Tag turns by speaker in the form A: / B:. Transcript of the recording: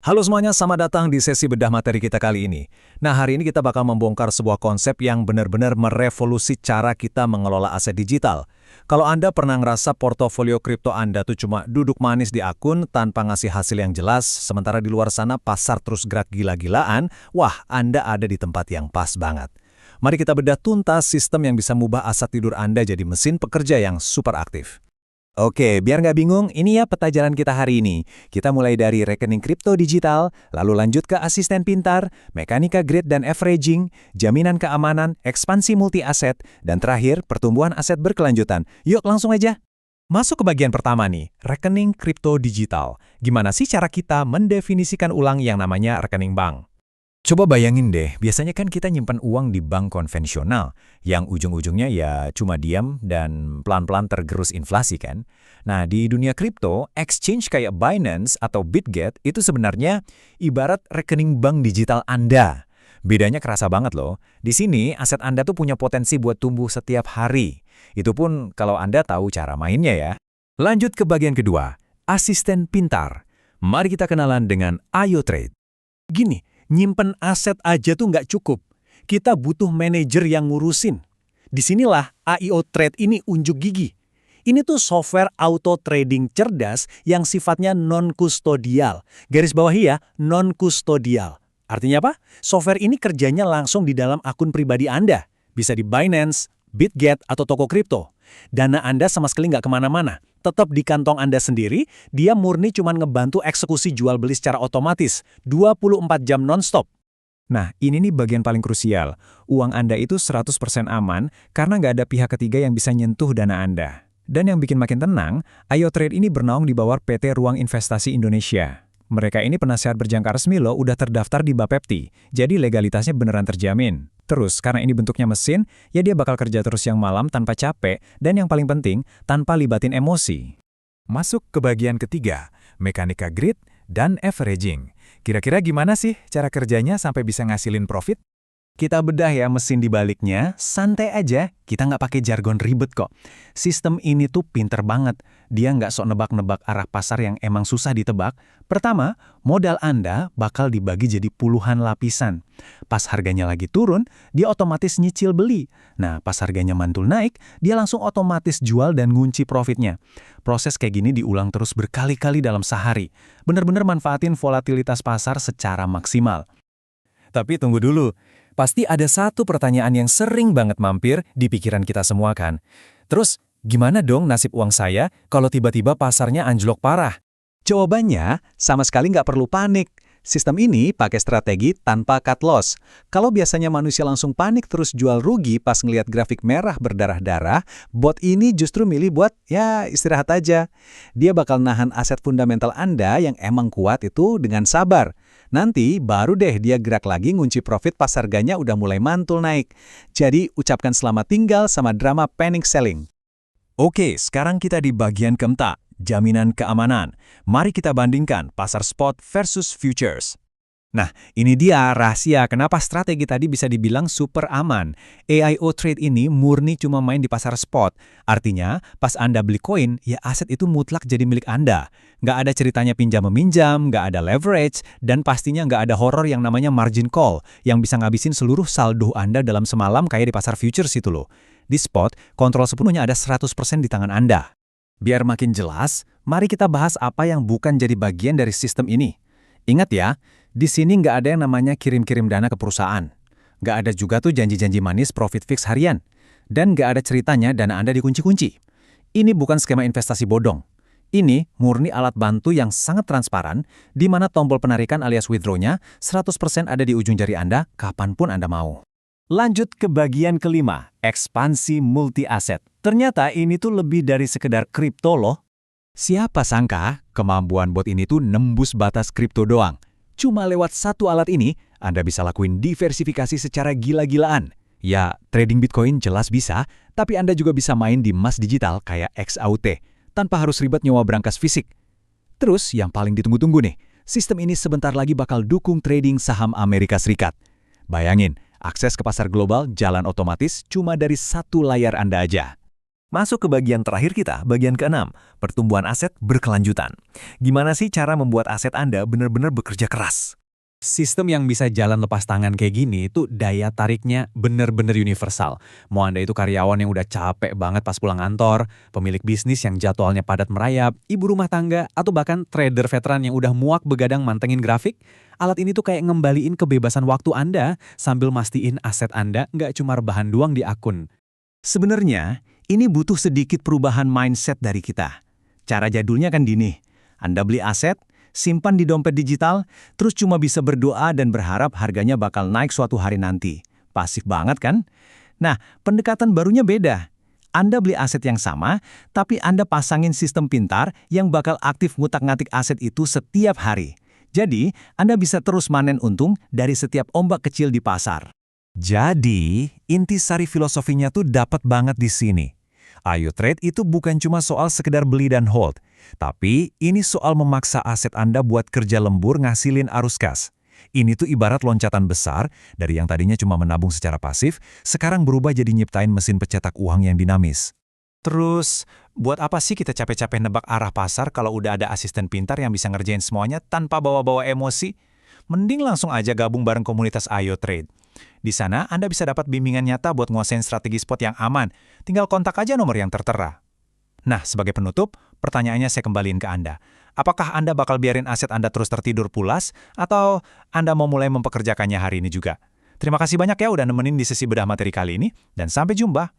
A: Halo semuanya, selamat datang di sesi bedah materi kita kali ini. Nah, hari ini kita bakal membongkar sebuah konsep yang benar-benar merevolusi cara kita mengelola aset digital. Kalau Anda pernah ngerasa portofolio kripto Anda tuh cuma duduk manis di akun tanpa ngasih hasil yang jelas, sementara di luar sana pasar terus gerak gila-gilaan, wah, Anda ada di tempat yang pas banget. Mari kita bedah tuntas sistem yang bisa mengubah aset tidur Anda jadi mesin pekerja yang super aktif. Oke, biar nggak bingung, ini ya peta jalan kita hari ini. Kita mulai dari rekening kripto digital, lalu lanjut ke asisten pintar, mekanika grid dan averaging, jaminan keamanan, ekspansi multi-aset, dan terakhir pertumbuhan aset berkelanjutan. Yuk langsung aja. Masuk ke bagian pertama nih, rekening kripto digital. Gimana sih cara kita mendefinisikan ulang yang namanya rekening bank? Coba bayangin deh, biasanya kan kita nyimpan uang di bank konvensional, yang ujung-ujungnya ya cuma diam dan pelan-pelan tergerus inflasi kan. Nah, di dunia kripto, exchange kayak Binance atau Bitget itu sebenarnya ibarat rekening bank digital Anda. Bedanya kerasa banget loh, di sini aset Anda tuh punya potensi buat tumbuh setiap hari. Itu pun kalau Anda tahu cara mainnya ya. Lanjut ke bagian kedua, asisten pintar. Mari kita kenalan dengan Ayo Trade. Gini, nyimpen aset aja tuh nggak cukup. Kita butuh manajer yang ngurusin. Disinilah AIO Trade ini unjuk gigi. Ini tuh software auto trading cerdas yang sifatnya non-kustodial. Garis bawahi ya, non-kustodial. Artinya apa? Software ini kerjanya langsung di dalam akun pribadi Anda. Bisa di Binance, Bitget, atau toko kripto. Dana Anda sama sekali nggak kemana-mana. Tetap di kantong Anda sendiri, dia murni cuma ngebantu eksekusi jual beli secara otomatis, 24 jam non-stop. Nah, ini nih bagian paling krusial. Uang Anda itu 100% aman karena nggak ada pihak ketiga yang bisa nyentuh dana Anda. Dan yang bikin makin tenang, Ayo Trade ini bernaung di bawah PT Ruang Investasi Indonesia. Mereka ini penasihat berjangka resmi loh, udah terdaftar di Bapepti, jadi legalitasnya beneran terjamin. Terus, karena ini bentuknya mesin, ya dia bakal kerja terus yang malam tanpa capek, dan yang paling penting, tanpa libatin emosi. Masuk ke bagian ketiga, mekanika grid dan averaging. Kira-kira gimana sih cara kerjanya sampai bisa ngasilin profit? Kita bedah ya mesin di baliknya, santai aja, kita nggak pakai jargon ribet kok. Sistem ini tuh pinter banget, dia nggak sok nebak-nebak arah pasar yang emang susah ditebak. Pertama, modal Anda bakal dibagi jadi puluhan lapisan. Pas harganya lagi turun, dia otomatis nyicil beli. Nah, pas harganya mantul naik, dia langsung otomatis jual dan ngunci profitnya. Proses kayak gini diulang terus berkali-kali dalam sehari. Bener-bener manfaatin volatilitas pasar secara maksimal. Tapi tunggu dulu. Pasti ada satu pertanyaan yang sering banget mampir di pikiran kita semua kan. Terus, gimana dong nasib uang saya kalau tiba-tiba pasarnya anjlok parah? Jawabannya, sama sekali nggak perlu panik. Sistem ini pakai strategi tanpa cut loss. Kalau biasanya manusia langsung panik terus jual rugi pas ngelihat grafik merah berdarah-darah, bot ini justru milih buat, ya istirahat aja. Dia bakal nahan aset fundamental Anda yang emang kuat itu dengan sabar. Nanti baru deh dia gerak lagi ngunci profit pas harganya udah mulai mantul naik. Jadi ucapkan selamat tinggal sama drama panic selling. Oke, sekarang kita di bagian keempat, jaminan keamanan. Mari kita bandingkan pasar spot versus futures. Nah, ini dia rahasia kenapa strategi tadi bisa dibilang super aman. AIO Trade ini murni cuma main di pasar spot. Artinya, pas Anda beli koin, ya aset itu mutlak jadi milik Anda. Nggak ada ceritanya pinjam-meminjam, nggak ada leverage, dan pastinya nggak ada horor yang namanya margin call, yang bisa ngabisin seluruh saldo Anda dalam semalam kayak di pasar futures itu loh. Di spot, kontrol sepenuhnya ada 100% di tangan Anda. Biar makin jelas, mari kita bahas apa yang bukan jadi bagian dari sistem ini. Ingat ya, di sini nggak ada yang namanya kirim-kirim dana ke perusahaan. Nggak ada juga tuh janji-janji manis profit fix harian. Dan nggak ada ceritanya dana Anda dikunci-kunci. Ini bukan skema investasi bodong. Ini murni alat bantu yang sangat transparan, di mana tombol penarikan alias withdraw-nya 100% ada di ujung jari Anda kapanpun Anda mau. Lanjut ke bagian kelima, ekspansi multi-aset. Ternyata ini tuh lebih dari sekedar kripto loh. Siapa sangka kemampuan bot ini tuh nembus batas kripto doang. Cuma lewat satu alat ini, Anda bisa lakuin diversifikasi secara gila-gilaan. Ya, trading Bitcoin jelas bisa, tapi Anda juga bisa main di emas digital kayak XAUT, tanpa harus ribet nyewa berangkas fisik. Terus, yang paling ditunggu-tunggu nih, sistem ini sebentar lagi bakal dukung trading saham Amerika Serikat. Bayangin, akses ke pasar global jalan otomatis cuma dari satu layar Anda aja. Masuk ke bagian terakhir kita, bagian keenam, pertumbuhan aset berkelanjutan. Gimana sih cara membuat aset Anda benar-benar bekerja keras?
B: Sistem yang bisa jalan lepas tangan kayak gini itu daya tariknya bener-bener universal. Mau Anda itu karyawan yang udah capek banget pas pulang kantor, pemilik bisnis yang jadwalnya padat merayap, ibu rumah tangga, atau bahkan trader veteran yang udah muak begadang mantengin grafik, alat ini tuh kayak ngembaliin kebebasan waktu Anda sambil mastiin aset Anda nggak cuma rebahan doang di akun.
A: Sebenarnya, ini butuh sedikit perubahan mindset dari kita. Cara jadulnya kan gini, Anda beli aset, simpan di dompet digital, terus cuma bisa berdoa dan berharap harganya bakal naik suatu hari nanti. Pasif banget kan? Nah, pendekatan barunya beda. Anda beli aset yang sama, tapi Anda pasangin sistem pintar yang bakal aktif ngutak-ngatik aset itu setiap hari. Jadi, Anda bisa terus manen untung dari setiap ombak kecil di pasar. Jadi, intisari filosofinya tuh dapat banget di sini. Ayo Trade itu bukan cuma soal sekedar beli dan hold, tapi ini soal memaksa aset Anda buat kerja lembur ngasilin arus kas. Ini tuh ibarat loncatan besar, dari yang tadinya cuma menabung secara pasif, sekarang berubah jadi nyiptain mesin pencetak uang yang dinamis. Terus, buat apa sih kita capek-capek nebak arah pasar kalau udah ada asisten pintar yang bisa ngerjain semuanya tanpa bawa-bawa emosi? Mending langsung aja gabung bareng komunitas Ayo Trade. Di sana, Anda bisa dapat bimbingan nyata buat nguasain strategi spot yang aman. Tinggal kontak aja nomor yang tertera. Nah, sebagai penutup, pertanyaannya saya kembaliin ke Anda. Apakah Anda bakal biarin aset Anda terus tertidur pulas, atau Anda mau mulai mempekerjakannya hari ini juga? Terima kasih banyak ya udah nemenin di sesi bedah materi kali ini, dan sampai jumpa.